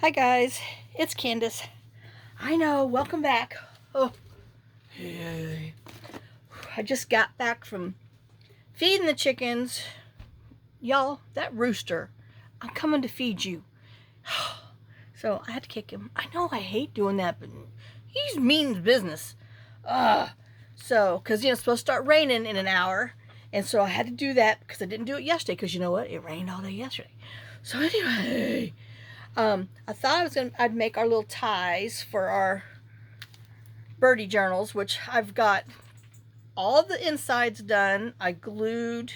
Hi guys, it's Candace. I know, welcome back. Oh, hey. I just got back from feeding the chickens. Y'all, that rooster, I'm coming to feed you. So I had to kick him. I know I hate doing that, but he's mean to business. Because it's supposed to start raining in an hour. And so I had to do that because I didn't do it yesterday. Because you know what? It rained all day yesterday. So anyway, I thought I'd make our little ties for our birdie journals, which I've got all the insides done. I glued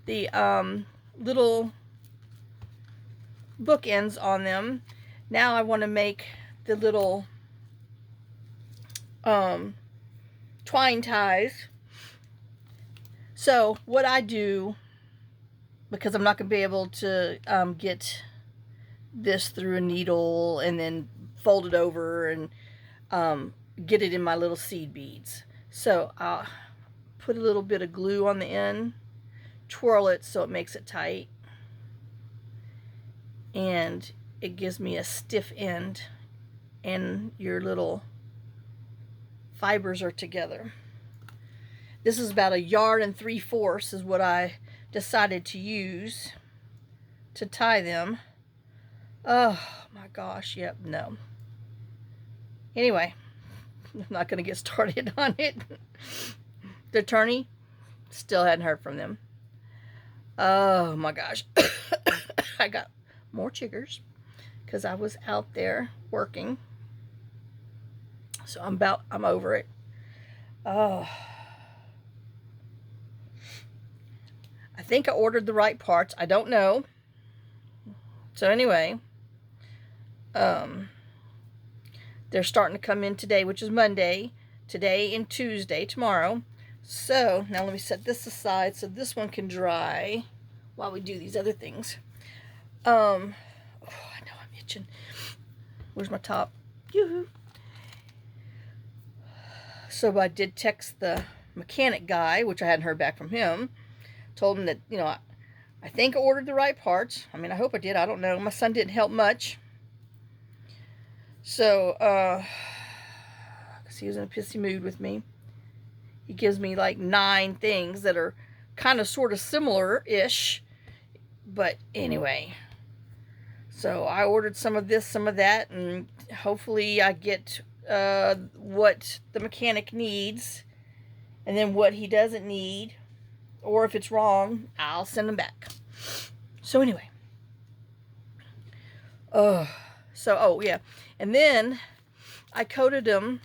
the little bookends on them. Now I want to make the little twine ties. So what I do, because I'm not going to be able to get this through a needle and then fold it over and get it in my little seed beads. So I'll put a little bit of glue on the end, twirl it so it makes it tight, and it gives me a stiff end, and your little fibers are together. This is about 1 3/4 is what I decided to use to tie them. Oh my gosh, yep, no. Anyway, I'm not going to get started on it. The attorney, still hadn't heard from them. Oh my gosh. I got more chiggers because I was out there working. So I'm over it. Oh. I think I ordered the right parts. I don't know. So anyway, they're starting to come in today, which is Monday. Today and Tuesday, tomorrow. So now let me set this aside so this one can dry while we do these other things. Oh, I know I'm itching. Where's my top? Yoo-hoo. So I did text the mechanic guy, which I hadn't heard back from him. Told him that, I think I ordered the right parts. I mean, I hope I did. I don't know. My son didn't help much. So, because he was in a pissy mood with me. He gives me like 9 things that are kind of sort of similar-ish. But anyway. So I ordered some of this, some of that, and hopefully I get what the mechanic needs and then what he doesn't need. Or if it's wrong, I'll send them back. So anyway. Oh yeah. And then I coated them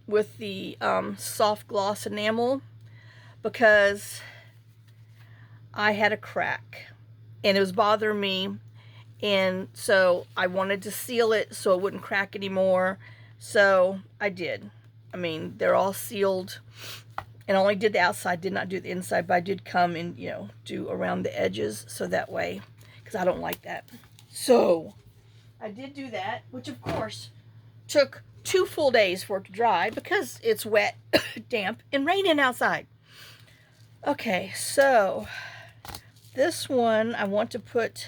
with the soft gloss enamel because I had a crack and it was bothering me, and so I wanted to seal it so it wouldn't crack anymore. So I did. I mean, they're all sealed, and I only did the outside, did not do the inside, but I did come and do around the edges so that way, because I don't like that. So I did do that, which of course took 2 full days for it to dry because it's wet, damp, and raining outside. Okay, so this one I want to put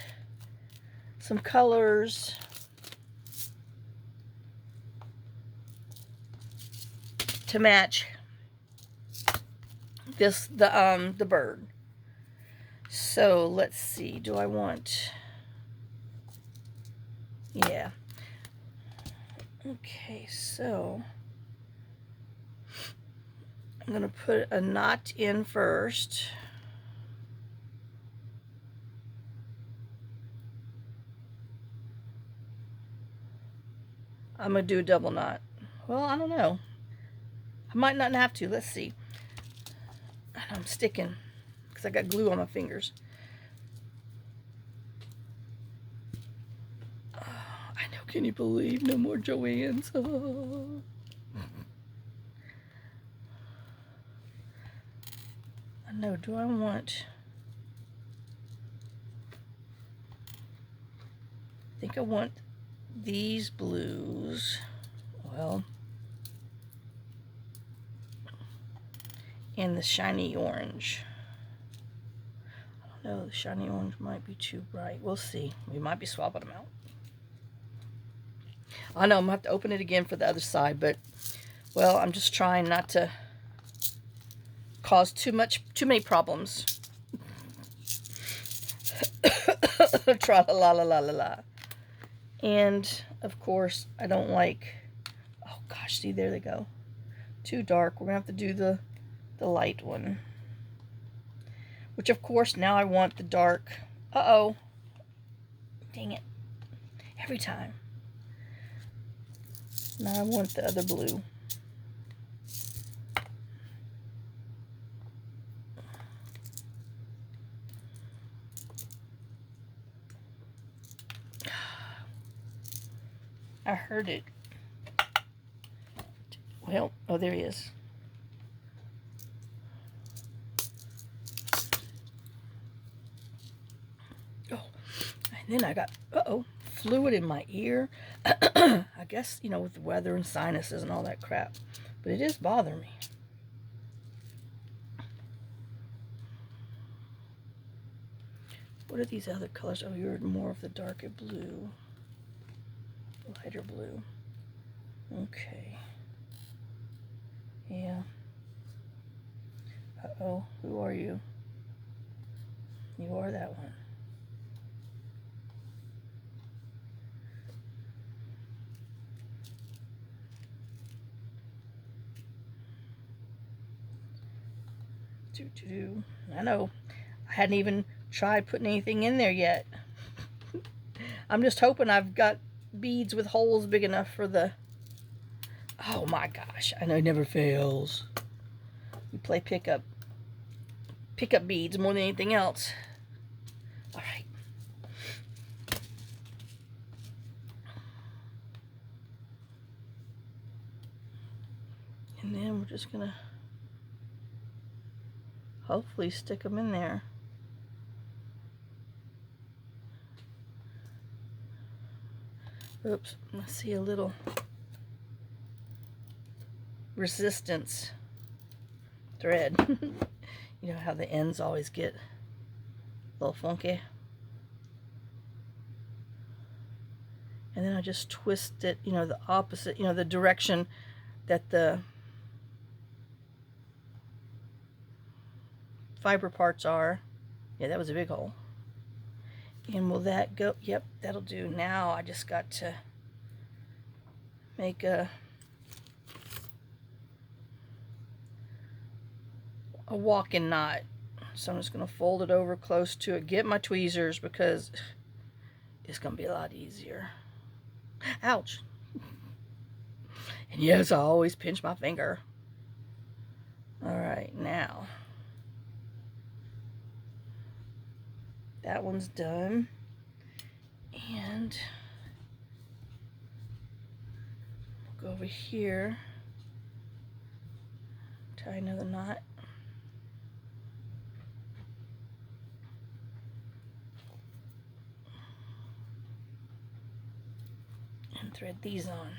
some colors to match the bird. So let's see, do I want, yeah. Okay, so I'm going to put a knot in first. I'm going to do a double knot. Well, I don't know. I might not have to. Let's see. I'm sticking because I got glue on my fingers. I know, can you believe no more Joanne's? Oh. I know, do I want... I think I want these blues. Well, and the shiny orange. I don't know, the shiny orange might be too bright. We'll see. We might be swapping them out. I know I'm gonna have to open it again for the other side, but well, I'm just trying not to cause too many problems. Tra la la la la la. And of course, I don't like, oh gosh, see, there they go. Too dark. We're gonna have to do the light one. Which of course now I want the dark. Uh-oh. Dang it. Every time. Now I want the other blue. I heard it. Well, oh, there he is. Oh, and then I got, uh-oh, fluid in my ear. I guess, you know, with the weather and sinuses and all that crap. But it is bothering me. What are these other colors? Oh, you're more of the darker blue. Lighter blue. Okay. Yeah. Uh-oh. Who are you? You are that one. Doo-doo-doo. I know. I hadn't even tried putting anything in there yet. I'm just hoping I've got beads with holes big enough for the... Oh my gosh, I know it never fails. We play pickup beads more than anything else. All right. And then we're just gonna hopefully stick them in there. Oops, I see a little resistance thread. You know how the ends always get a little funky. And then I just twist it, you know, the opposite, you know, the direction that the fiber parts are. Yeah, that was a big hole. And will that go? Yep, that'll do. Now I just got to make a walking knot. So I'm just going to fold it over close to it, get my tweezers, because it's going to be a lot easier. Ouch. And yes, I always pinch my finger. All right, now that one's done. And we'll go over here, tie another knot. And thread these on.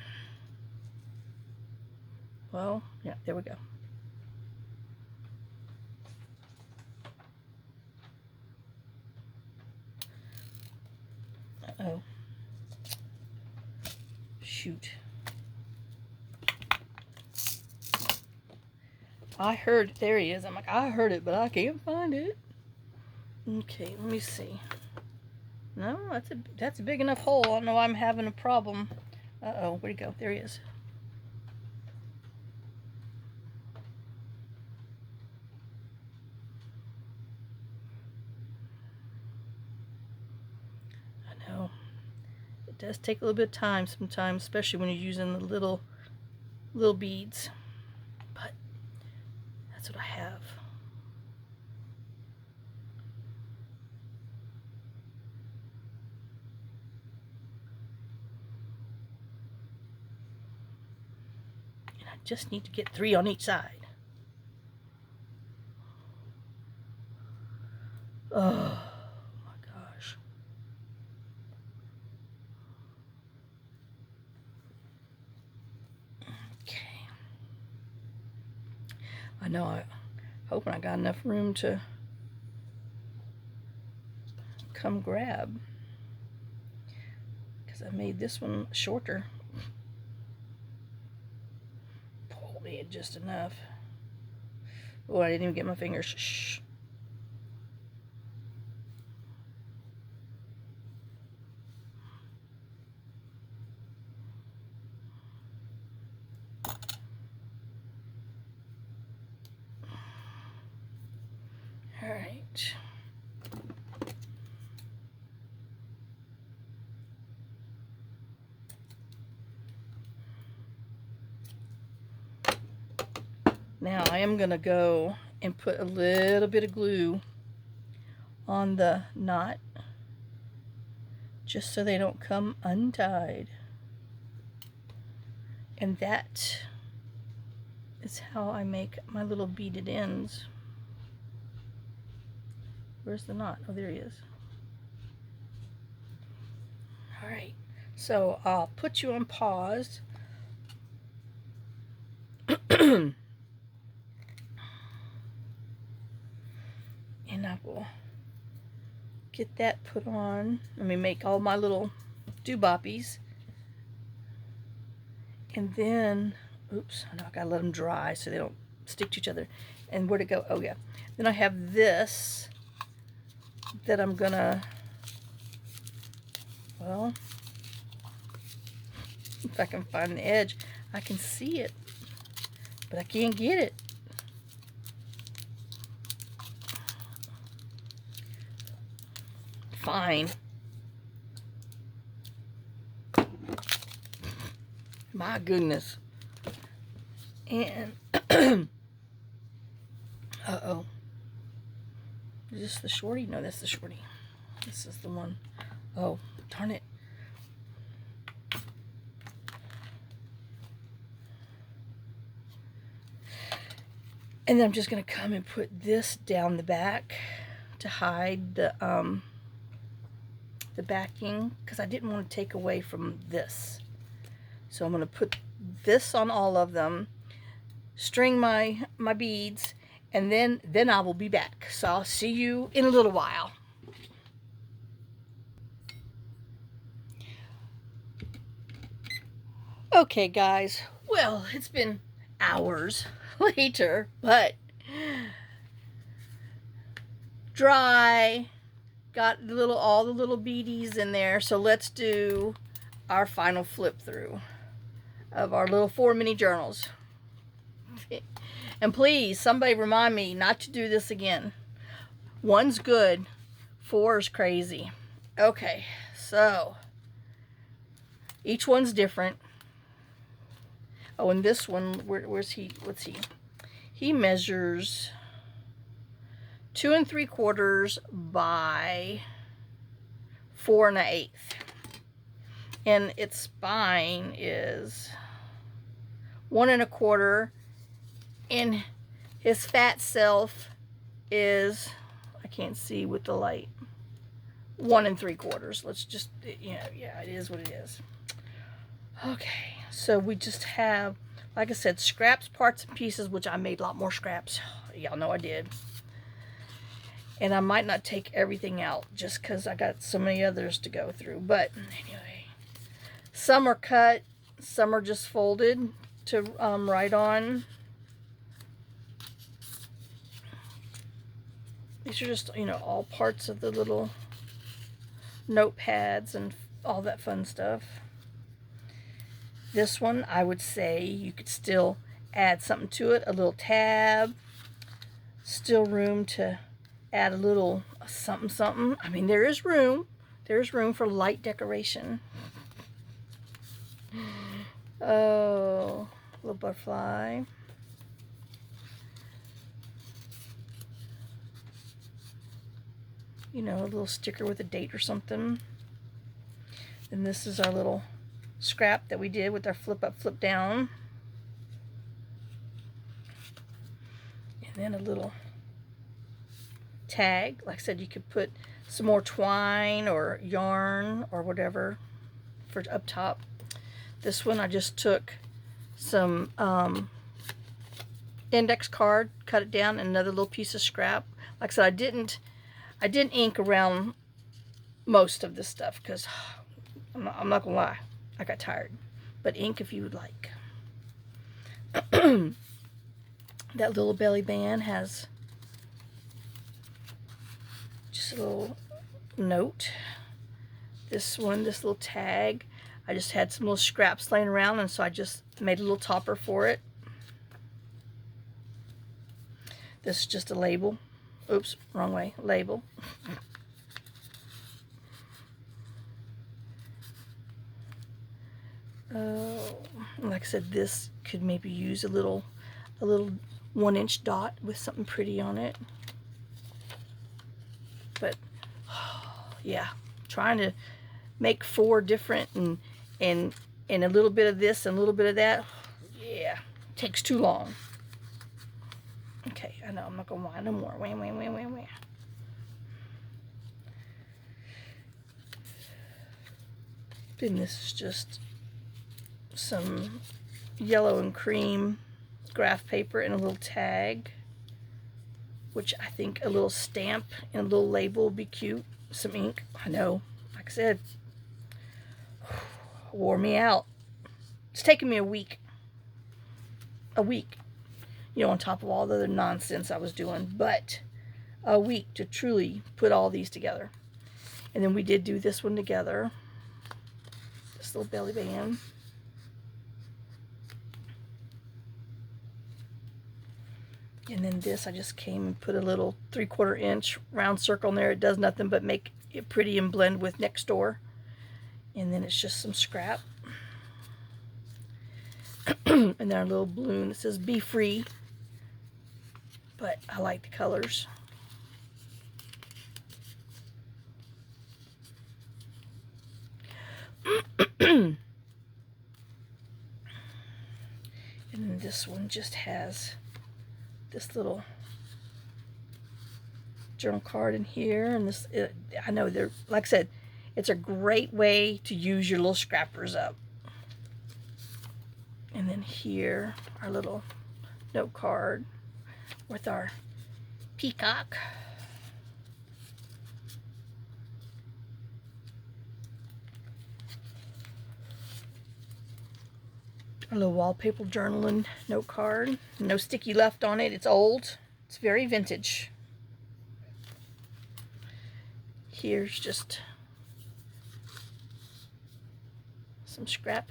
Well, yeah, there we go. Uh-oh. Shoot. I heard, there he is. I'm like, I heard it, but I can't find it. Okay, let me see. No, that's a big enough hole. I don't know why I'm having a problem. Uh-oh, where'd he go? There he is. I know. It does take a little bit of time sometimes, especially when you're using the little beads. But that's what I have. Just need to get 3 on each side. Oh my gosh. Okay. I know, I'm hoping I got enough room to come grab, because I made this one shorter. just enough. Oh, I didn't even get my fingers. Shh. All right. Now I am going to go and put a little bit of glue on the knot just so they don't come untied. And that is how I make my little beaded ends. Where's the knot? Oh, there he is. All right, so I'll put you on pause. And I will get that put on. Let me make all my little dooboppies. And then, oops, I know I gotta let them dry so they don't stick to each other. And where to go? Oh yeah. Then I have this that I'm gonna, well, if I can find the edge, I can see it, but I can't get it. Fine. My goodness. And uh-oh. Is this the shorty? No, that's the shorty. This is the one. Oh, darn it. And then I'm just going to come and put this down the back to hide the backing, because I didn't want to take away from this. So I'm going to put this on all of them, string my beads, and then I will be back. So I'll see you in a little while. Okay guys, well, it's been hours later, but dry, got all the little beadies in there. So let's do our final flip through of our little 4 mini journals. And please, somebody remind me not to do this again. 1's good, 4 is crazy. Okay, so each one's different. Oh, and this one, where's he? Let's see. He measures 2 3/4 by 4 1/8. And its spine is 1 1/4, and his fat self is, I can't see with the light, 1 3/4. Let's just, yeah, it is what it is. Okay, so we just have, like I said, scraps, parts, and pieces, which I made a lot more scraps. Y'all know I did. And I might not take everything out just because I got so many others to go through. But anyway, some are cut, some are just folded to write on. These are just, you know, all parts of the little notepads and all that fun stuff. This one, I would say you could still add something to it, a little tab, still room to add a little something something. I mean, there is room. There's room for light decoration. Oh, little butterfly. You know, a little sticker with a date or something. And this is our little scrap that we did with our flip up, flip down. And then a little tag. Like I said, you could put some more twine or yarn or whatever for up top. This one I just took some index card, cut it down, and another little piece of scrap. Like I said, I didn't ink around most of this stuff because I'm not gonna lie, I got tired. But ink if you would like. That little belly band has just a little note. This one, this little tag, I just had some little scraps laying around, and so I just made a little topper for it. This is just a label. Oops, wrong way. Label. Like I said, this could maybe use a little 1-inch dot with something pretty on it. But yeah, trying to make 4 different and a little bit of this and a little bit of that, yeah, takes too long. Okay, I know I'm not gonna whine no more. Wham, wham, wham, wham, wham. Then this is just some yellow and cream graph paper and a little tag, which I think a little stamp and a little label would be cute. Some ink. I know, like I said, wore me out. It's taken me a week. You know, on top of all the other nonsense I was doing, but a week to truly put all these together. And then we did do this one together. This little belly band. And then this, I just came and put a little 3/4 inch round circle in there. It does nothing but make it pretty and blend with next door. And then it's just some scrap. And then our little balloon that says "Be Free." But I like the colors. And then this one just has this little journal card in here, and this, I know they're, like I said, it's a great way to use your little scrappers up. And then here, our little note card with our peacock. A little wallpaper journaling note card. No sticky left on it. It's old. It's very vintage. Here's just some scrap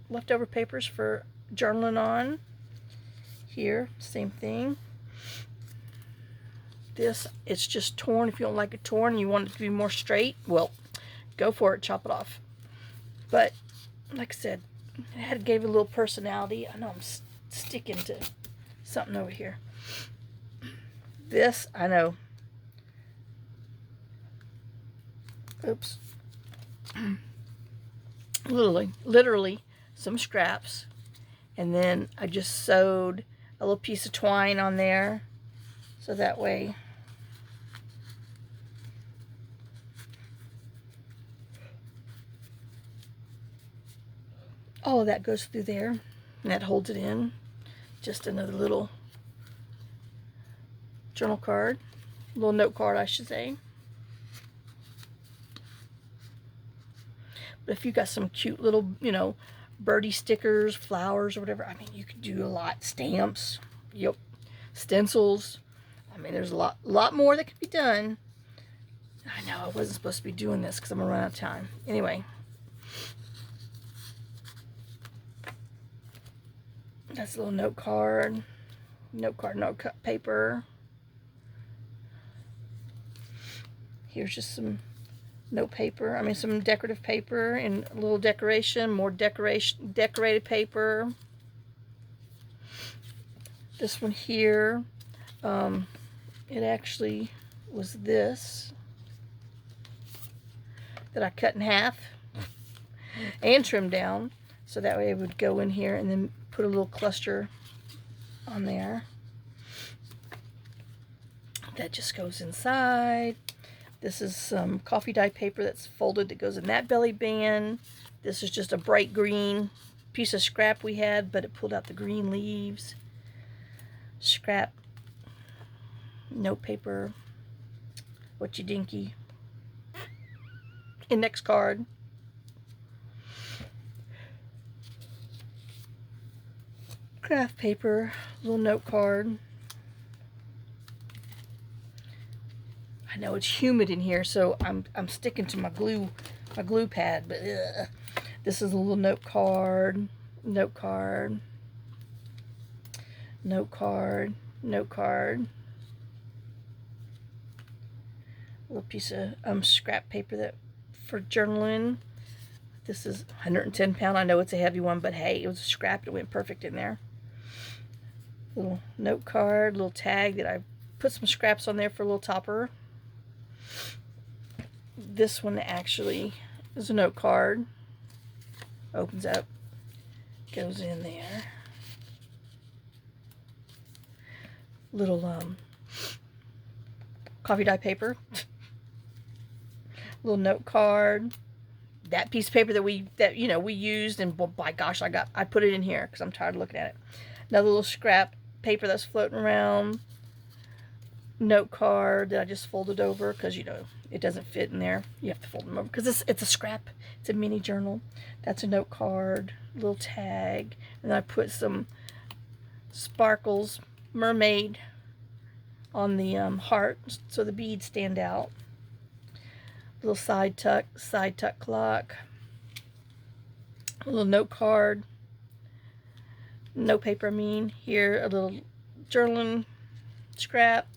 leftover papers for journaling on. Here, same thing. This, it's just torn. If you don't like it torn and you want it to be more straight, well, go for it. Chop it off. But, like I said, it gave it a little personality. I know I'm sticking to something over here. This, I know. Oops. Literally some scraps. And then I just sewed a little piece of twine on there. So that way all of that goes through there, and that holds it in. Just another little journal card, little note card, I should say. But if you got some cute little, you know, birdie stickers, flowers, or whatever, I mean, you could do a lot. Stamps, yep, stencils. I mean, there's a lot more that could be done. I know I wasn't supposed to be doing this because I'm gonna run out of time. Anyway. That's a little note card, note cut paper. Here's just some note paper, I mean some decorative paper and a little decoration, more decorated paper. This one here, it actually was this that I cut in half and trimmed down, so that way it would go in here, and then put a little cluster on there. That just goes inside. This is some coffee dye paper that's folded that goes in that belly band. This is just a bright green piece of scrap we had, but it pulled out the green leaves. Scrap, note paper, what you dinky. Index card. Craft paper, little note card, know it's humid in here, so I'm sticking to my glue pad, but this is a little note card, note card, note card, note card. A little piece of scrap paper that for journaling. This is 110 pound. I know it's a heavy one, but hey, it was a scrap. It went perfect in there. Little note card, little tag that I put some scraps on there for a little topper. This one actually is a note card. Opens up, goes in there. Little coffee dye paper. Little note card. That piece of paper that we used, and by gosh, I put it in here because I'm tired of looking at it. Another little scrap paper that's floating around. Note card that I just folded over because it doesn't fit in there. You have to fold them over because it's a scrap. It's a mini journal. That's a note card, little tag, and then I put some sparkles, mermaid, on the heart so the beads stand out. Little side tuck clock. A little note card. Note paper, here a little journaling scrap.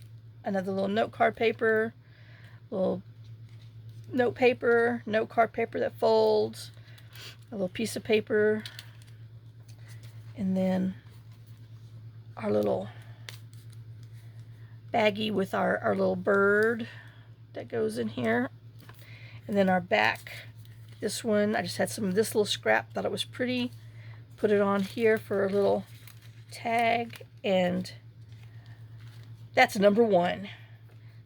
Another little note card paper. Little note card paper that folds. A little piece of paper. And then our little baggie with our little bird that goes in here. And then our back, this one, I just had some of this little scrap, thought it was pretty. Put it on here for a little tag, and that's number 1.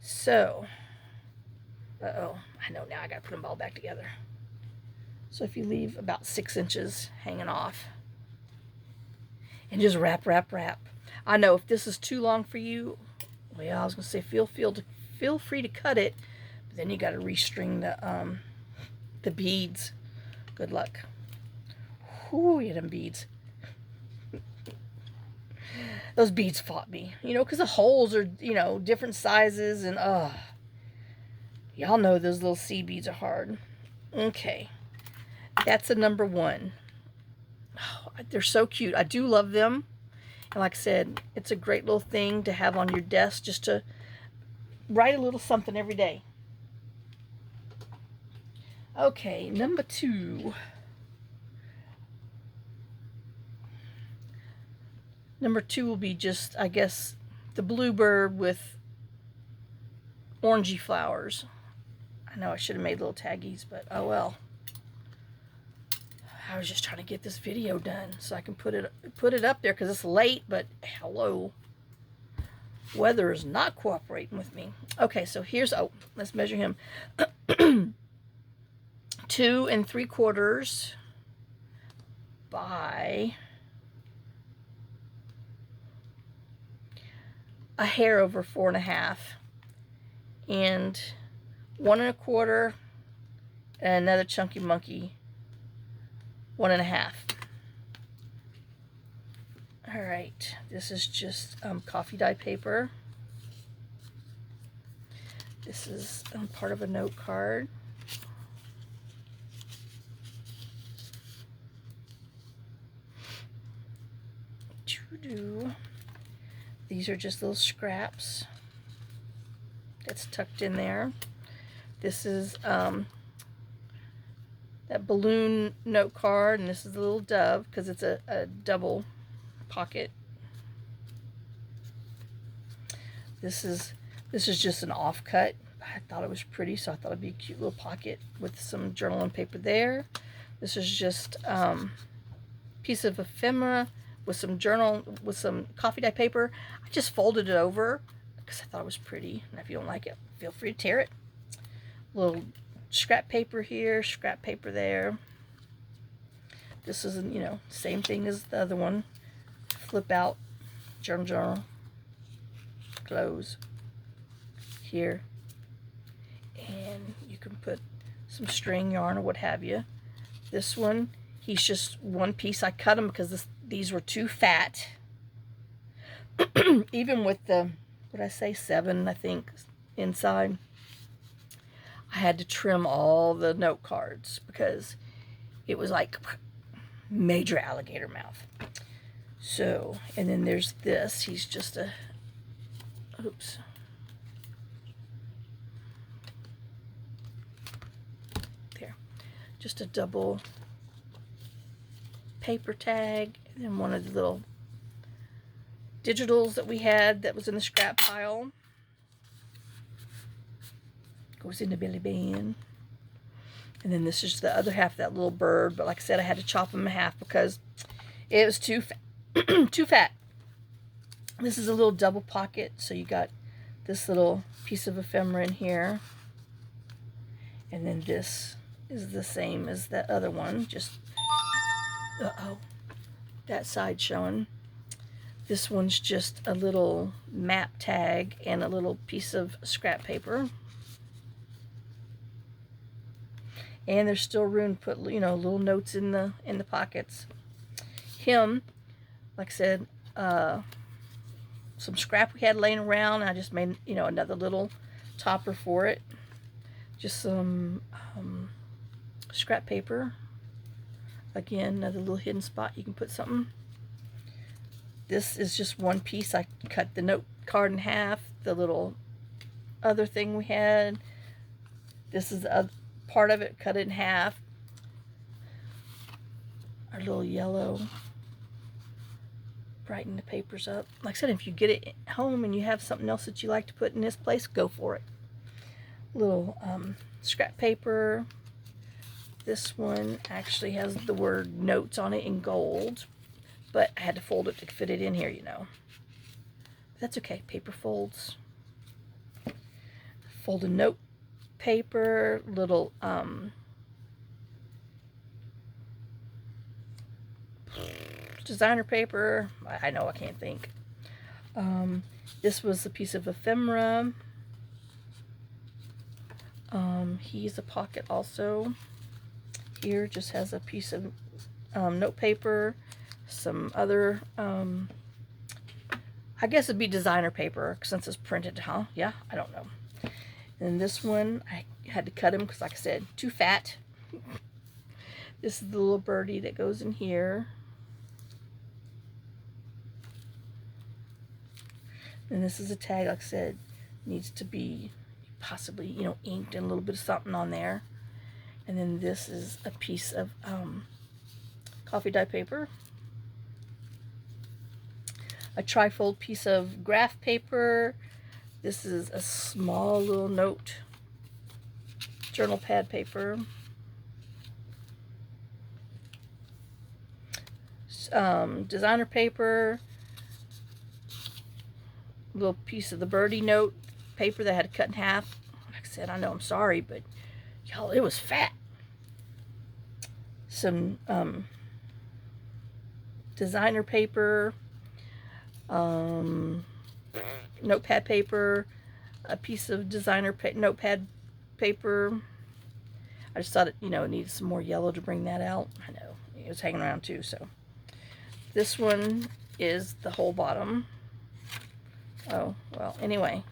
So, I know now I gotta put them all back together. So if you leave about 6 inches hanging off, and just wrap. I know if this is too long for you, well, I was gonna say feel free to cut it. But then you got to restring the beads. Good luck. Whoo, you them beads. Those beads fought me, because the holes are, different sizes, and y'all know those little seed beads are hard. Okay, that's a number 1. Oh, they're so cute. I do love them, and like I said, it's a great little thing to have on your desk just to write a little something every day. Okay, number 2. Number 2 will be just, I guess, the bluebird with orangey flowers. I know I should have made little taggies, but oh well. I was just trying to get this video done so I can put it up there because it's late, but hello. Weather is not cooperating with me. Okay, so here's, let's measure him. 2 3/4 by a hair over 4 1/2, and 1 1/4, and another chunky monkey 1 1/2. All right, this is just coffee dye paper. This is part of a note card. These are just little scraps that's tucked in there. This is that balloon note card, and this is a little dove because it's a double pocket. This is just an offcut. I thought it was pretty, so I thought it'd be a cute little pocket with some journaling paper there. This is just piece of ephemera with some coffee dye paper. I just folded it over because I thought it was pretty. And if you don't like it, feel free to tear it. Little scrap paper here, scrap paper there. This is, same thing as the other one. Flip out, journal, close here. And you can put some string, yarn, or what have you. This one, he's just one piece. I cut them because these were too fat. Even with the, what did I say, 7, I think, inside. I had to trim all the note cards because it was like major alligator mouth. So, and then there's this. He's just a, oops. There. Just a double paper tag. And then one of the little digitals that we had that was in the scrap pile. Goes in the belly band. And then this is the other half of that little bird. But like I said, I had to chop him in half because it was too fat. Too fat. This is a little double pocket. So you got this little piece of ephemera in here. And then this is the same as that other one. Just, uh-oh. That side showing. This one's just a little map tag and a little piece of scrap paper. And there's still room to put, you know, little notes in the pockets. Him, like I said, some scrap we had laying around. I just made, you know, another little topper for it. Just some scrap paper. Again, another little hidden spot you can put something. This is just one piece. I cut the note card in half. The little other thing we had. This is the other part of it, cut it in half. Our little yellow. Brighten the papers up. Like I said, if you get it home and you have something else that you like to put in this place, go for it. Little scrap paper. This one actually has the word notes on it in gold, but I had to fold it to fit it in here, you know. That's okay. Paper folds. Fold a note paper, little designer paper. I know I can't think. This was a piece of ephemera. He's a pocket also. Here just has a piece of note paper, some other I guess it'd be designer paper since it's printed, huh? Yeah, I don't know. And this one, I had to cut him because, like I said, too fat. This is the little birdie that goes in here. And this is a tag, like I said, needs to be possibly, you know, inked and a little bit of something on there. And then this is a piece of coffee dye paper. A trifold piece of graph paper. This is a small little note journal pad paper. Designer paper. Little piece of the birdie note paper that I had to cut in half. Like I said, I know I'm sorry, but y'all, it was fat. Some designer paper. Notepad paper, a piece of designer notepad paper. I just thought it, you know, it needed some more yellow to bring that out. I know, it was hanging around too, so. This one is the whole bottom. Oh, well, anyway.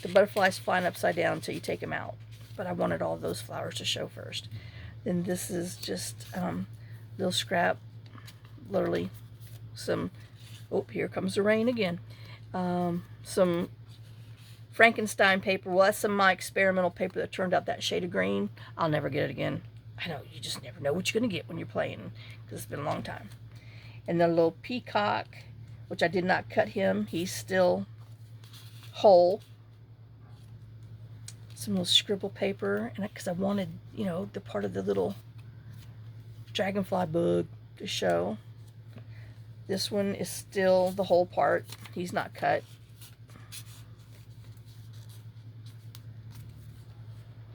The butterfly's flying upside down until you take them out. But I wanted all those flowers to show first. Then this is just little scrap, literally some, oh, here comes the rain again. Some Frankenstein paper. Well, that's some of my experimental paper that turned out that shade of green. I'll never get it again. I know, you just never know what you're going to get when you're playing, because it's been a long time. And the little peacock, which I did not cut him. He's still whole. Some little scribble paper, and because I wanted, you know, the part of the little dragonfly bug to show. This one is still the whole part. He's not cut.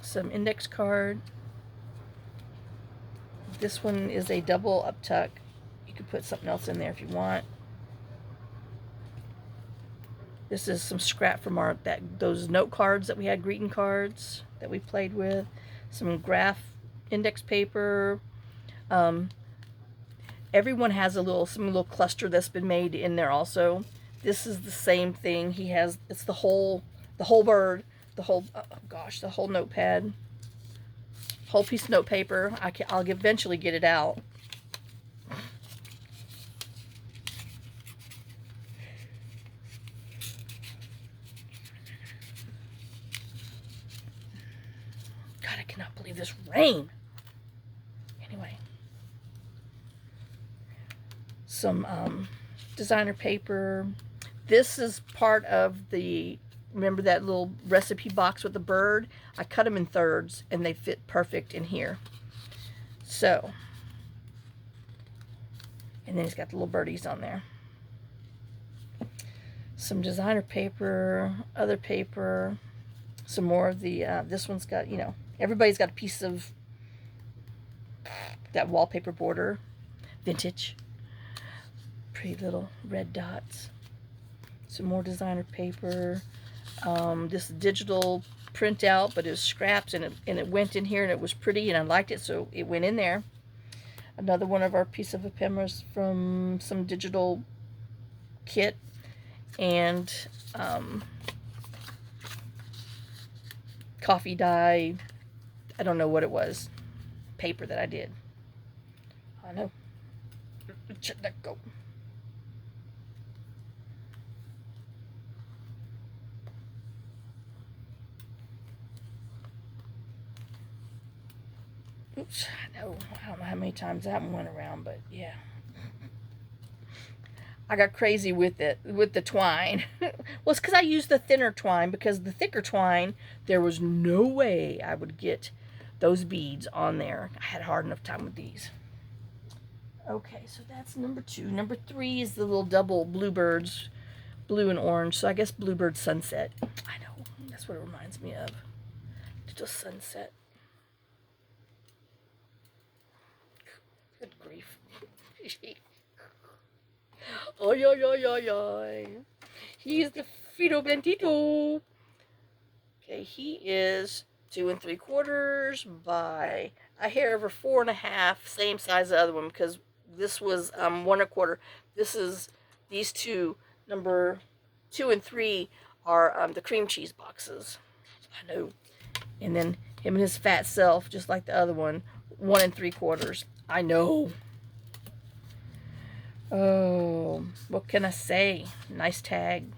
Some index card. This one is a double up tuck. You could put something else in there if you want. This is some scrap from our those note cards that we had, greeting cards that we played with. Some graph index paper. Everyone has some little cluster that's been made in there also. This is the same thing. He has, it's the whole bird, the whole, oh gosh, the whole notepad. Whole piece of note paper. I'll eventually get it out. God, I cannot believe this rain. Anyway. Some designer paper. This is part of the, remember that little recipe box with the bird? I cut them in thirds and they fit perfect in here. So, and then he's got the little birdies on there. Some designer paper, other paper, some more of the, this one's got, you know, everybody's got a piece of that wallpaper border, vintage. Pretty little red dots. Some more designer paper. This digital printout, but it was scraps, and it went in here, and it was pretty, and I liked it, so it went in there. Another one of our piece of ephemera from some digital kit, and coffee dye. I don't know what it was. Paper that I did. I know. Let go. Oops, I don't know how many times that one went around, but yeah. I got crazy with it, with the twine. Well, it's because I used the thinner twine, because the thicker twine, there was no way I would get those beads on there. I had a hard enough time with these. Okay, so that's number 2. Number 3 is the little double bluebirds, blue and orange. So I guess bluebird sunset. I know, that's what it reminds me of. Just sunset. Good grief. Oy, oy, oy, oy, oy. He's the Fido Bentito. Okay, he is 2 3/4 by a hair over 4 1/2, same size as the other one, because this was 1 1/4. This is, these two, number 2 and 3, are the cream cheese boxes. I know. And then him and his fat self, just like the other one, 1 3/4. I know. Oh, what can I say? Nice tag.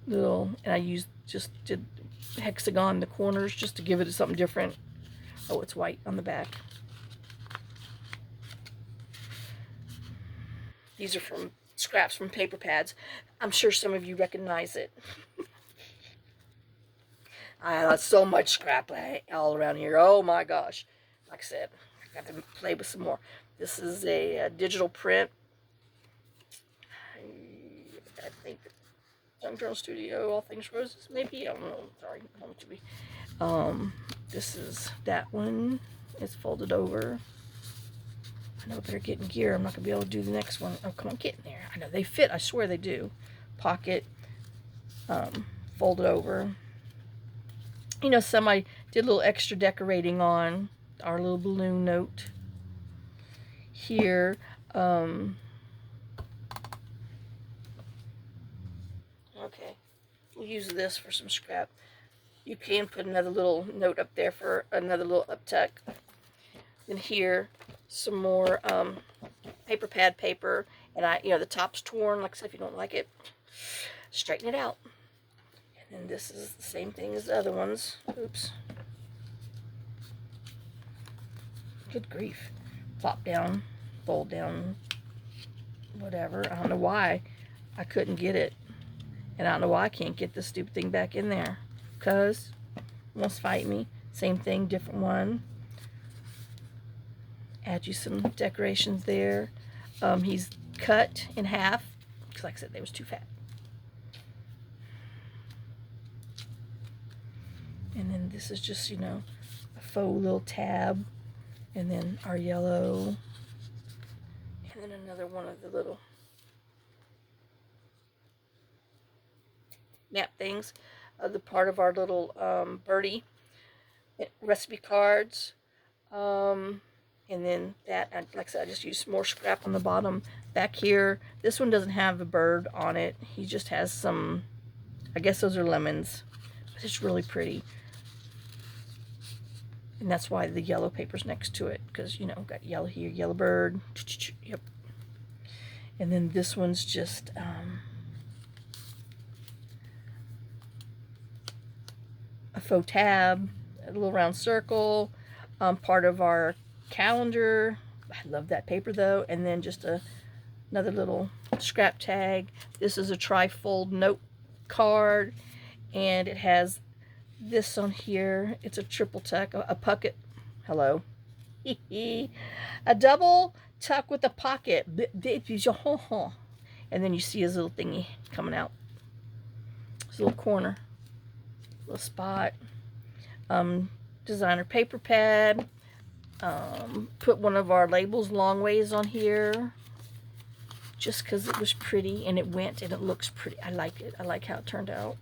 Little, and I did hexagon the corners just to give it something different. Oh, it's white on the back. These are from scraps from paper pads. I'm sure some of you recognize it. I have so much scrap all around here. Oh my gosh. Like I said, I got to play with some more. This is a digital print. I think Sunturn Studio, All Things Roses, maybe. I don't know. Sorry, I don't want to be. This is that one. It's folded over. I know I better get in gear. I'm not gonna be able to do the next one. Oh, come on, get in there. I know they fit. I swear they do. Pocket. Folded over. You know, some I did a little extra decorating on. Our little balloon note here. Okay, we'll use this for some scrap. You can put another little note up there for another little uptuck. Then here, some more paper pad paper, and the top's torn. Like I said, if you don't like it, straighten it out. And then this is the same thing as the other ones. Oops. Good grief. Pop down, fold down, whatever. I don't know why I couldn't get it. And I don't know why I can't get this stupid thing back in there. Because it wants to fight me. Same thing, different one. Add you some decorations there. He's cut in half. Because like I said, they was too fat. And then this is just, a faux little tab. And then our yellow. And then another one of the little nap things. The part of our little birdie recipe cards. And then that, like I said, I just used more scrap on the bottom. Back here, this one doesn't have a bird on it. He just has a I guess those are lemons. But it's really pretty. And that's why the yellow paper's next to it. Because, you know, got yellow here, yellow bird. Yep. And then this one's just... a faux tab, a little round circle, part of our calendar. I love that paper though. And then just another little scrap tag. This is a tri-fold note card, and it has this on here. It's a triple tuck, a pocket. Hello. A double tuck with a pocket. And then you see his little thingy coming out. His little corner. Little spot. Designer paper pad. Put one of our labels long ways on here just because it was pretty, and it went and it looks pretty. I like it. I like how it turned out.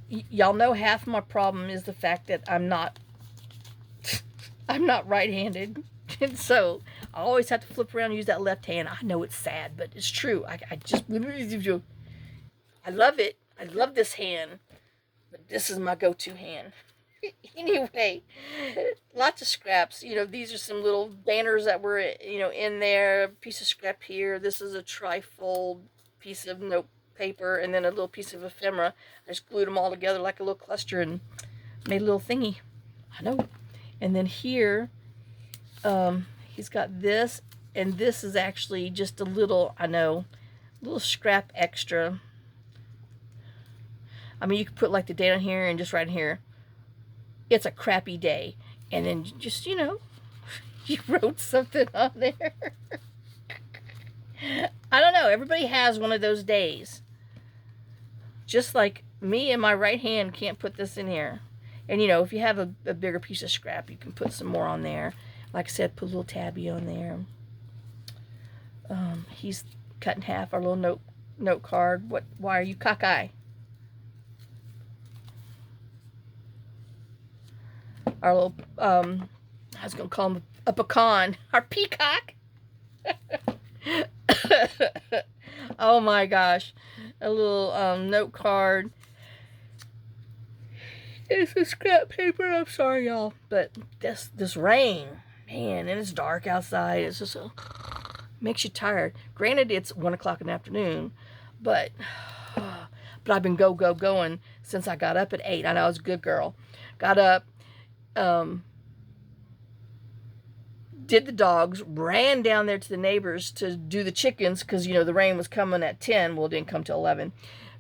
Y'all know half my problem is the fact that I'm not right-handed, and so I always have to flip around and use that left hand. I know it's sad, but it's true. I love it. I love this hand, but this is my go-to hand. Anyway, lots of scraps. You know, these are some little banners that were, you know, in there. A piece of scrap here. This is a tri-fold piece of note paper, and then a little piece of ephemera. I just glued them all together like a little cluster and made a little thingy. I know. And then here, he's got this, and this is actually just a little, I know, little scrap extra. I mean, you could put like the date on here and just right in here, it's a crappy day. And then just, you know, you wrote something on there. I don't know. Everybody has one of those days. Just like me and my right hand can't put this in here. And, you know, if you have a bigger piece of scrap, you can put some more on there. Like I said, put a little tabby on there. He's cut in half our little note card. Why are you cockeye? Our little, I was going to call him a pecan. Our peacock. Oh my gosh. A little note card. It's a scrap paper. I'm sorry, y'all. But this rain, man, and it's dark outside. It's just makes you tired. Granted, it's 1 o'clock in the afternoon, but I've been going since I got up at 8. I know I was a good girl. Got up. Did the dogs, ran down there to the neighbors to do the chickens because, you know, the rain was coming at 10. Well, it didn't come till 11.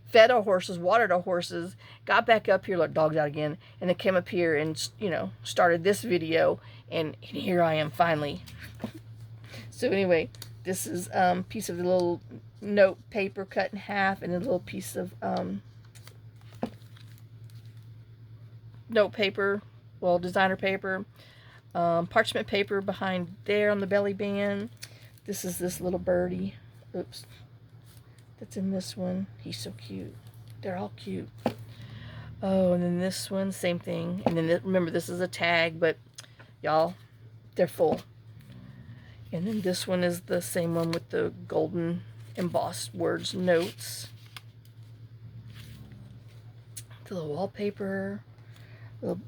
Fed our horses, watered our horses, got back up here, let dogs out again, and then came up here and, you know, started this video, and here I am finally. So anyway, this is a piece of the little note paper cut in half, and a little piece of note paper, well, designer paper, parchment paper behind there on the belly band. This is this little birdie. Oops. That's in this one. He's so cute. They're all cute. Oh, and then this one, same thing. And then remember, this is a tag, but y'all, they're full. And then this one is the same one with the golden embossed words, notes. The little wallpaper. Little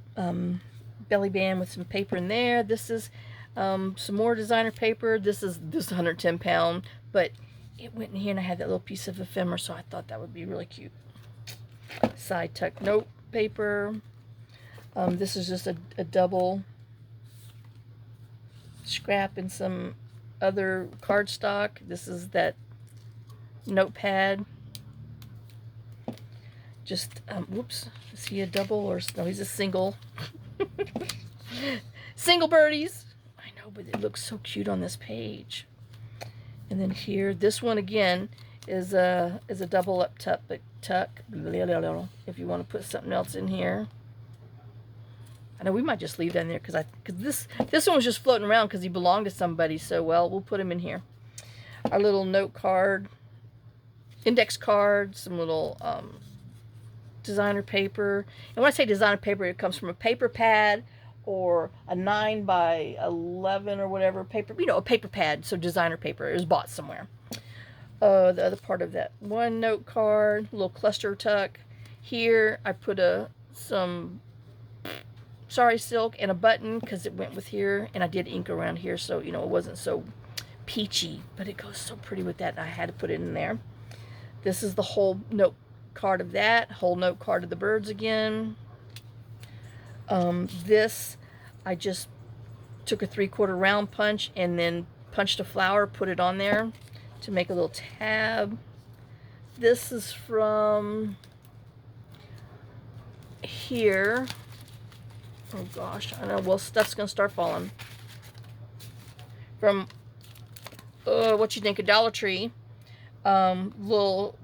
belly band with some paper in there. This is some more designer paper. This is 110 pound, but it went in here, and I had that little piece of ephemera, so I thought that would be really cute. Side tuck note paper. This is just a double scrap and some other cardstock. This is that notepad. Just, whoops, is he a double or, no, he's a single. Single birdies. I know, but it looks so cute on this page. And then here, this one again is a double up tuck, if you want to put something else in here. I know we might just leave that in there because this one was just floating around because he belonged to somebody. So, well, we'll put him in here. Our little note card, index card, some little designer paper. And when I say designer paper, it comes from a paper pad or a 9 by 11 or whatever paper, you know, a paper pad. So designer paper. It was bought somewhere. the other part of that one note card, little cluster tuck. Here I put some sorry silk and a button because it went with here, and I did ink around here so you know it wasn't so peachy, but it goes so pretty with that, and I had to put it in there. This is the whole note card of that, whole note card of the birds again. This I just took a 3/4 round punch and then punched a flower, put it on there to make a little tab. This is from here. Oh gosh, I know, well, stuff's gonna start falling. From, what you think, a Dollar Tree. Little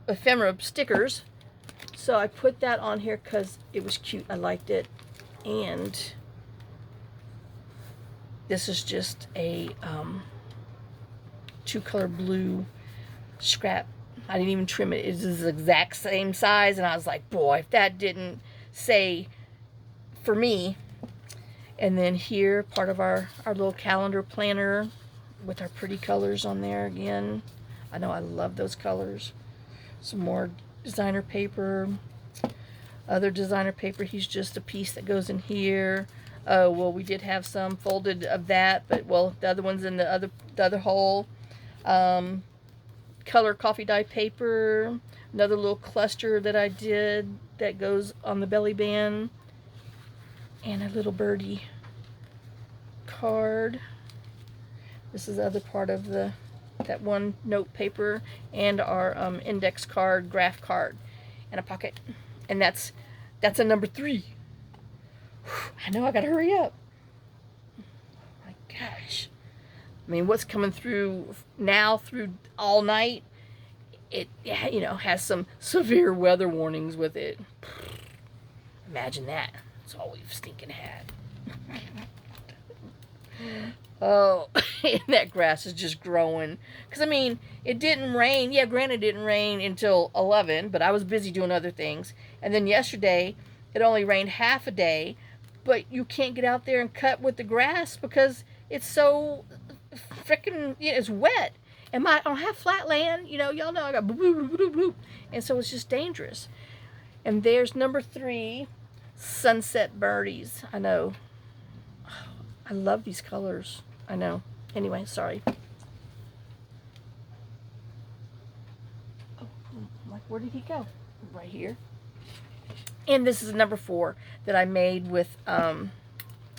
ephemera stickers. So I put that on here because it was cute. I liked it. And this is just a 2-color blue scrap. I didn't even trim it. It's the exact same size. And I was like, boy, if that didn't say for me. And then here, part of our little calendar planner with our pretty colors on there again. I know I love those colors. Some more designer paper. Other designer paper, he's just a piece that goes in here. Oh, well, we did have some folded of that, but, well, the other one's in the other hole. Color coffee dye paper. Another little cluster that I did that goes on the belly band. And a little birdie card. This is the other part of that one note paper, and our index card, graph card, and a pocket. And that's a number 3. I know I gotta hurry up. My gosh. I mean, what's coming through now through all night, it, you know, has some severe weather warnings with it. Imagine that. That's all we've stinking had. Oh, and that grass is just growing. Because, I mean, it didn't rain. Yeah, granted, it didn't rain until 11, but I was busy doing other things. And then yesterday, it only rained half a day. But you can't get out there and cut with the grass because it's so freaking, you know, it's wet. And I don't have flat land. You know, y'all know I got bloop, bloop, bloop, bloop. And so it's just dangerous. And there's number 3, Sunset Birdies. I know. I love these colors. I know. Anyway, sorry. Oh, like, where did he go? Right here. And this is number 4 that I made with,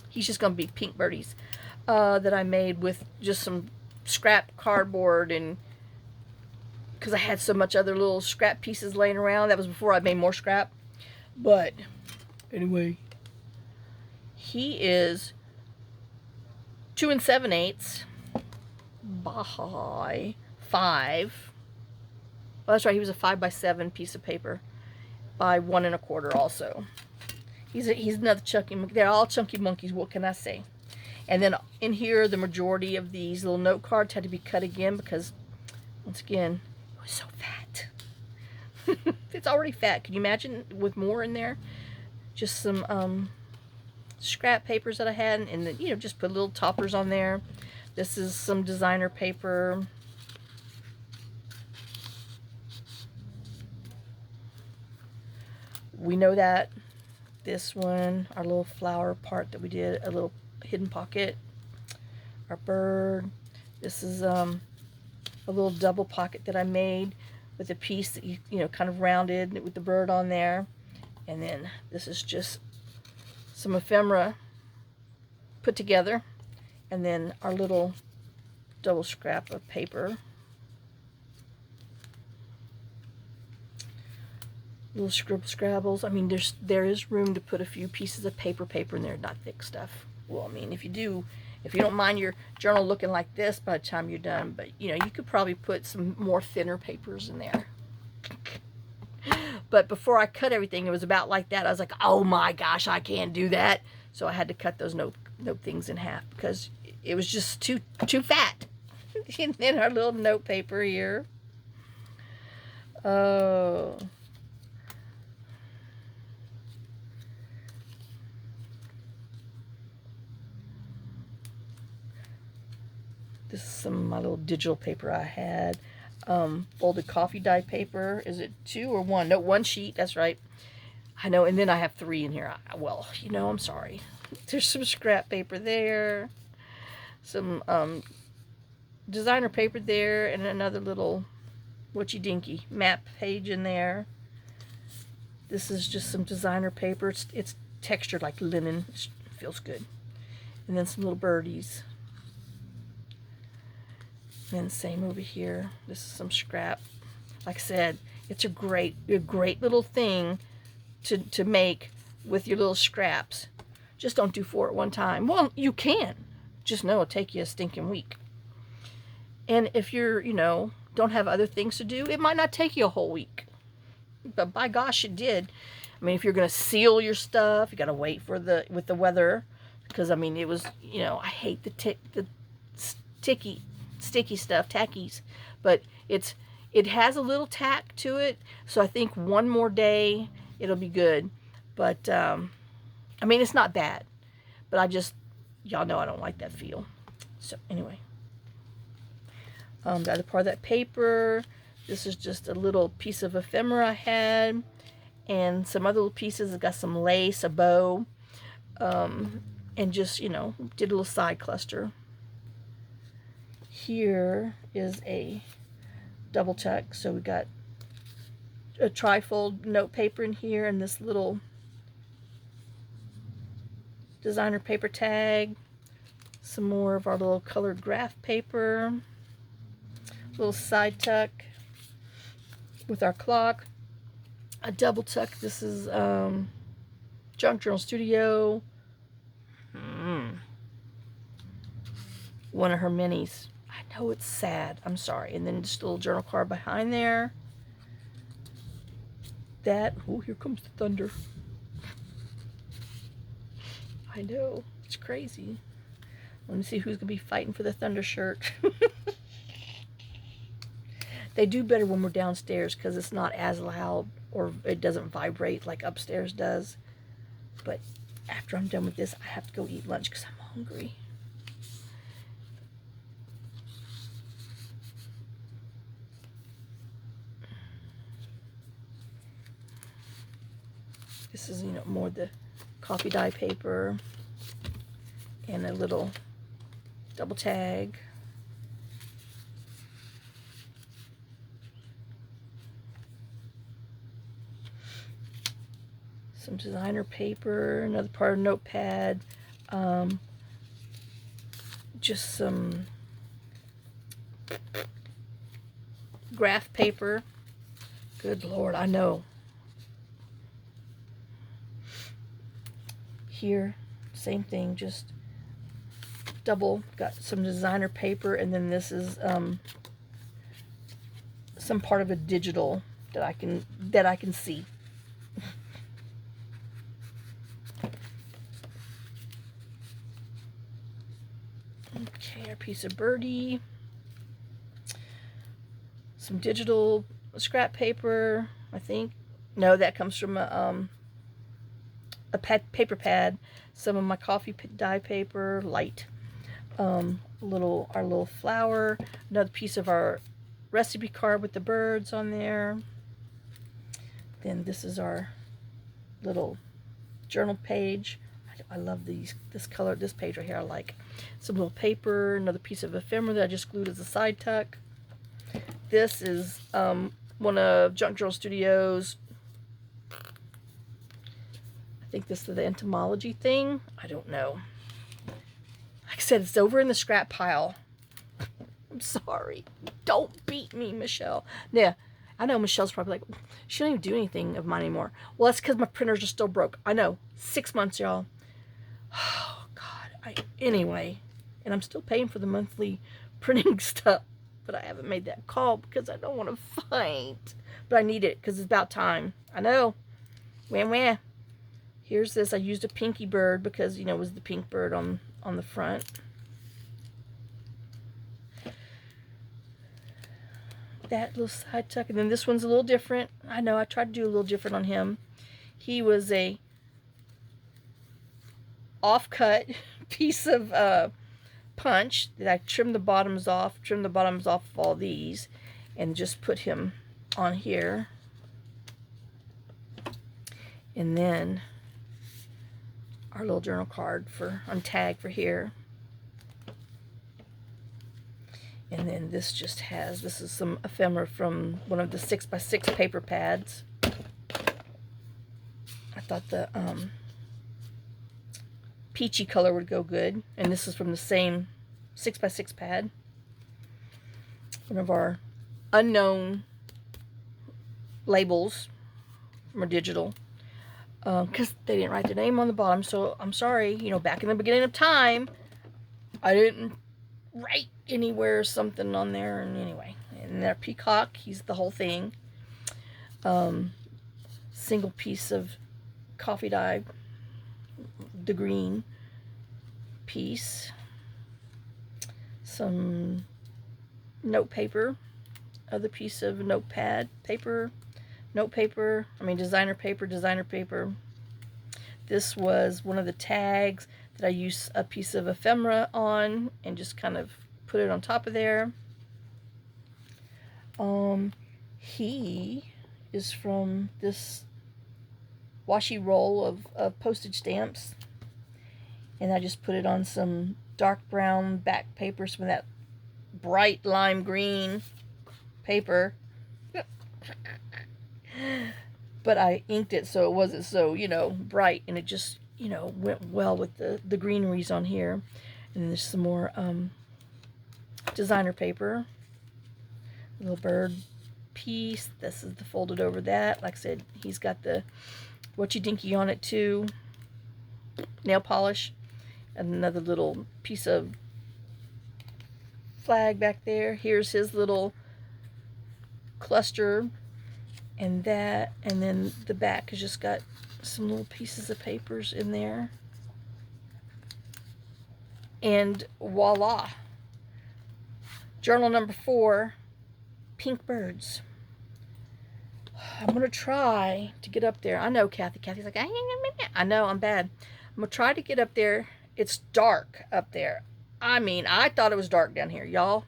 he's just going to be pink birdies, that I made with just some scrap cardboard, and because I had so much other little scrap pieces laying around. That was before I made more scrap. But anyway, he is 2 7/8 by 5. Well, that's right. He was a 5 by 7 piece of paper by 1 1/4 also. He's another chunky monkey. They're all chunky monkeys. What can I say? And then in here, the majority of these little note cards had to be cut again because, once again, it was so fat. It's already fat. Can you imagine with more in there? Just some scrap papers that I had, and then, you know, just put little toppers on there. This is some designer paper. We know that. This one, our little flower part that we did, a little hidden pocket. Our bird. This is a little double pocket that I made with a piece that you know, kind of rounded with the bird on there. And then this is just some ephemera put together, and then our little double scrap of paper. Little scrabbles. I mean, there is room to put a few pieces of paper in there, not thick stuff. Well, I mean, if you don't mind your journal looking like this by the time you're done, but you know, you could probably put some more thinner papers in there. But before I cut everything, it was about like that. I was like, oh my gosh, I can't do that. So I had to cut those note things in half because it was just too fat. And then our little note paper here. Oh. This is some of my little digital paper I had. folded coffee dye paper. Is it 2 or 1? No, 1 sheet. That's right. I know. And then I have 3 in here. Well, you know, I'm sorry. There's some scrap paper there. Some designer paper there. And another little whatchy dinky map page in there. This is just some designer paper. It's textured like linen. It feels good. And then some little birdies. And then same over here. This is some scrap. Like I said, it's a great little thing to make with your little scraps. Just don't do 4 at one time. Well, you can. Just know it'll take you a stinking week. And if you're, you know, don't have other things to do, it might not take you a whole week. But by gosh, it did. I mean, if you're going to seal your stuff, you got to wait for with the weather. Because, I mean, it was, you know, I hate the sticky stuff, tackies. But it has a little tack to it. So I think one more day, it'll be good. But, I mean, it's not bad. But y'all know I don't like that feel. So, anyway. The other part of that paper, this is just a little piece of ephemera I had, and some other little pieces. I've got some lace, a bow, and just, you know, did a little side cluster. Here is a double tuck, so we got a trifold note paper in here, and this little designer paper tag, some more of our little colored graph paper, little side tuck with our clock, a double tuck. This is Junk Journal Studio, one of her minis. I know it's sad, I'm sorry. And then just a little journal card behind there. Oh, here comes the thunder. I know, it's crazy. Let me see who's gonna be fighting for the thunder shirt. They do better when we're downstairs because it's not as loud, or it doesn't vibrate like upstairs does. But after I'm done with this, I have to go eat lunch because I'm hungry. This is, you know, more the coffee dye paper and a little double tag. Some designer paper, another part of notepad, just some graph paper. Good Lord, I know. Here, same thing, just double. Got some designer paper, and then this is some part of a digital that I can see. Okay, our piece of birdie, some digital scrap paper, I think. No, that comes from a paper pad. Some of my coffee dye paper, light. Our little flower. Another piece of our recipe card with the birds on there. Then this is our little journal page. I love this color, this page right here. I like some little paper, another piece of ephemera that I just glued as a side tuck. This is one of Junk Journal Studios. I think this is the entomology thing. I don't know. Like I said, it's over in the scrap pile. I'm sorry. Don't beat me, Michelle. Yeah, I know Michelle's probably like, she don't even do anything of mine anymore. Well, that's because my printers are still broke. I know. 6 months, y'all. Oh, God. Anyway, and I'm still paying for the monthly printing stuff, but I haven't made that call because I don't want to fight. But I need it because it's about time. I know. Wham. Here's this. I used a pinky bird because, you know, it was the pink bird on the front. That little side tuck. And then this one's a little different. I know, I tried to do a little different on him. He was a off-cut piece of punch that I trimmed the bottoms off of all these. and just put him on here. And then our little journal card on tag for here. And then this just has, this is some ephemera from one of the 6x6 paper pads. I thought the peachy color would go good. And this is from the same 6x6 pad. One of our unknown labels from our digital. Because they didn't write the name on the bottom, so I'm sorry. You know, back in the beginning of time, I didn't write anywhere something on there. And anyway, and their peacock, he's the whole thing. Single piece of coffee dye, the green piece. Some note paper, other piece of notepad paper. Note paper, designer paper. This was one of the tags that I used a piece of ephemera on and just kind of put it on top of there. He is from this washi roll of postage stamps, and I just put it on some dark brown back paper, some of that bright lime green paper. But I inked it so it wasn't so, bright, and it just, went well with the greeneries on here. And there's some more designer paper. A little bird piece. This is the folded over that. Like I said, he's got the whatchy dinky on it too. Nail polish. And another little piece of flag back there. Here's his little cluster. And that, and then the back has just got some little pieces of papers in there. And voila. Journal number 4, pink birds. I'm going to try to get up there. I know Kathy. Kathy's like, I know, I'm bad. I'm going to try to get up there. It's dark up there. I thought it was dark down here, y'all.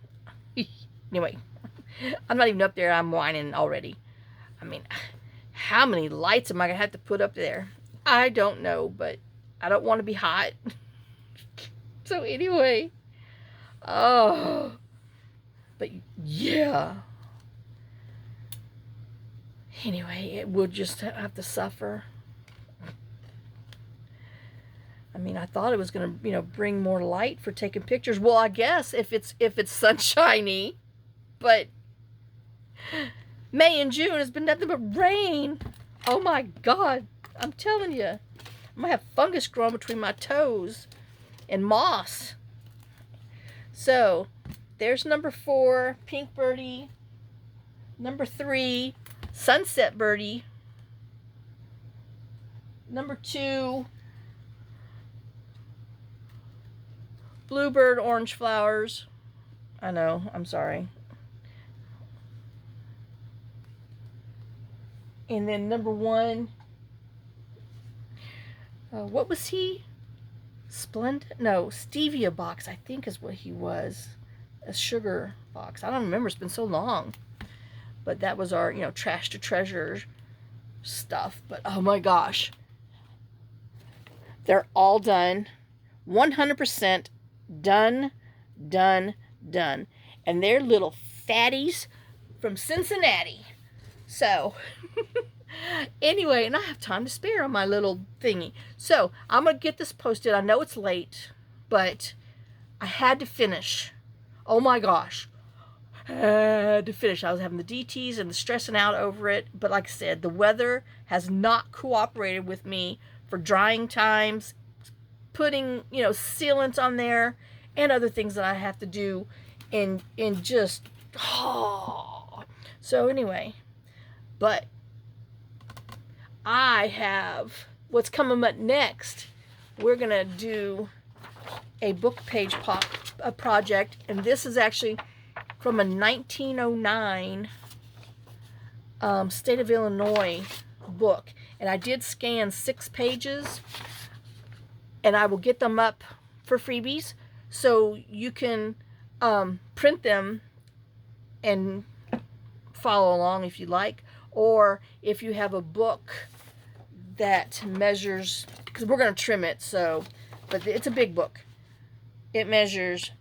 Anyway, I'm not even up there. I'm whining already. How many lights am I going to have to put up there? I don't know, but I don't want to be hot. So anyway. Oh. But yeah. Anyway, it would just have to suffer. I thought it was going to, bring more light for taking pictures. Well, I guess if it's sunshiny. But May and June has been nothing but rain. Oh my God. I'm telling you. I'm going to have fungus growing between my toes. And moss. So, there's number 4, pink birdie. Number 3, sunset birdie. Number 2, bluebird orange flowers. I know, I'm sorry. And then number 1, what was he? Splendid? No, stevia box, I think is what he was. A sugar box. I don't remember, it's been so long. But that was our, trash to treasure stuff. But oh my gosh. They're all done. 100% done. And they're little fatties from Cincinnati. So, anyway, and I have time to spare on my little thingy. So, I'm going to get this posted. I know it's late, but I had to finish. Oh my gosh. Had to finish. I was having the DTs and the stressing out over it. But like I said, the weather has not cooperated with me for drying times, putting, sealants on there, and other things that I have to do in just, So anyway, but I have what's coming up next. We're going to do a book page project, and this is actually from a 1909 State of Illinois book. And I did scan 6 pages, and I will get them up for freebies, so you can print them and follow along if you like, or if you have a book that measures, because we're going to trim it, so, but it's a big book. It measures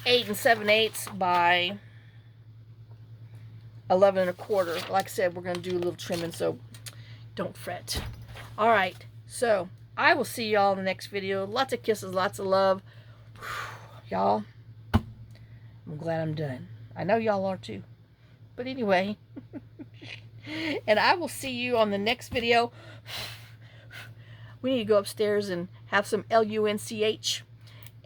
8 7/8 by 11 1/4. Like I said, we're going to do a little trimming, so don't fret. All right, so I will see y'all in the next video. Lots of kisses, lots of love. Y'all, I'm glad I'm done. I know y'all are too. But anyway, and I will see you on the next video. We need to go upstairs and have some lunch.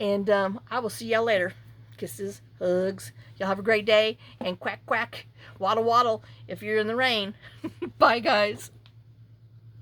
And I will see y'all later. Kisses, hugs. Y'all have a great day. And quack, quack, waddle, waddle if you're in the rain. Bye, guys.